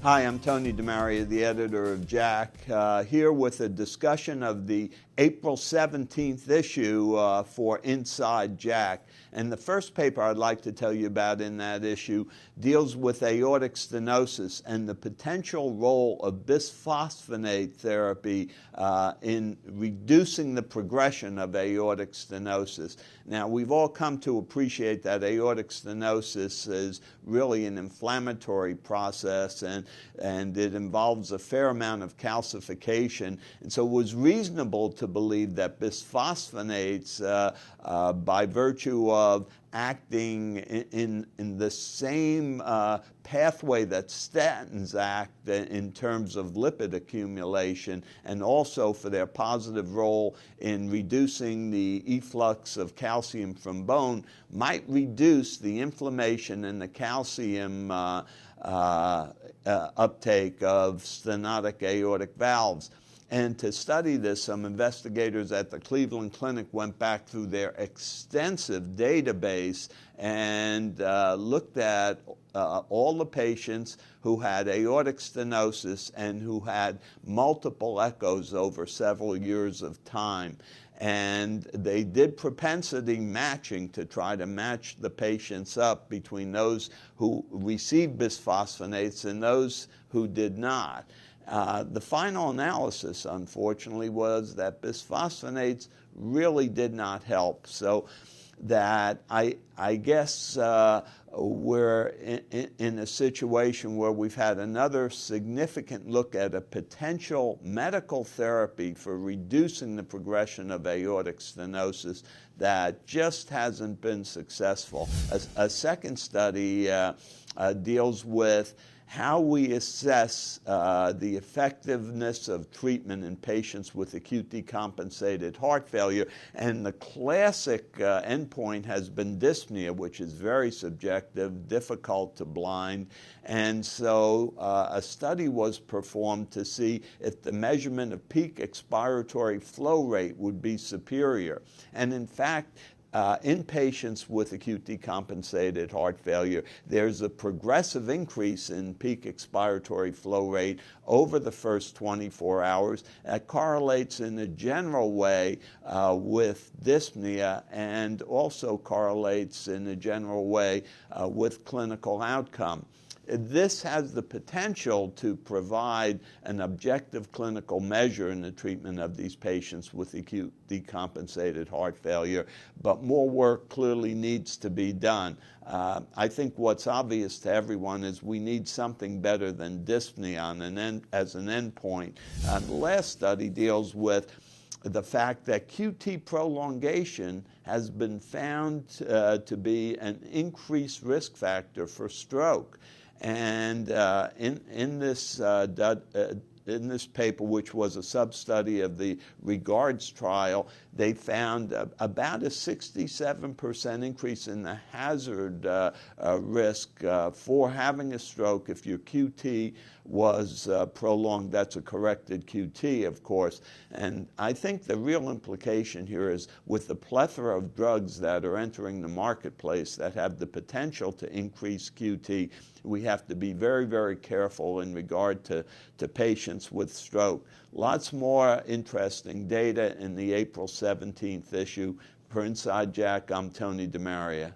Hi, I'm Tony DeMaria, the editor of JACC, here with a discussion of the April 17th issue for Inside JACC. And the first paper I'd like to tell you about in that issue deals with aortic stenosis and the potential role of bisphosphonate therapy in reducing the progression of aortic stenosis. Now, we've all come to appreciate that aortic stenosis is really an inflammatory process, and it involves a fair amount of calcification. And so it was reasonable to believe that bisphosphonates, by virtue of acting in the same pathway that statins act in terms of lipid accumulation, and also for their positive role in reducing the efflux of calcium from bone, might reduce the inflammation and the calcium uptake of stenotic aortic valves. And to study this, some investigators at the Cleveland Clinic went back through their extensive database and looked at all the patients who had aortic stenosis and who had multiple echoes over several years of time. And they did propensity matching to try to match the patients up between those who received bisphosphonates and those who did not. The final analysis, unfortunately, was that bisphosphonates really did not help. So that I guess we're in a situation where we've had another significant look at a potential medical therapy for reducing the progression of aortic stenosis that just hasn't been successful. A second study deals with how we assess the effectiveness of treatment in patients with acute decompensated heart failure. And the classic endpoint has been dyspnea, which is very subjective, difficult to blind. And so a study was performed to see if the measurement of peak expiratory flow rate would be superior. And in fact, in patients with acute decompensated heart failure, there's a progressive increase in peak expiratory flow rate over the first 24 hours. That correlates in a general way with dyspnea, and also correlates in a general way with clinical outcome. This has the potential to provide an objective clinical measure in the treatment of these patients with acute decompensated heart failure, but more work clearly needs to be done. I think what's obvious to everyone is we need something better than dyspnea as an endpoint. The last study deals with the fact that QT prolongation has been found to be an increased risk factor for stroke. And in this paper, which was a sub-study of the REGARDS trial, they found about a 67% increase in the hazard risk for having a stroke if your QT was prolonged. That's a corrected QT, of course. And I think the real implication here is, with the plethora of drugs that are entering the marketplace that have the potential to increase QT, we have to be very, very careful in regard to patients with stroke. Lots more interesting data in the April 17th issue. For Inside JACC, I'm Tony DeMaria.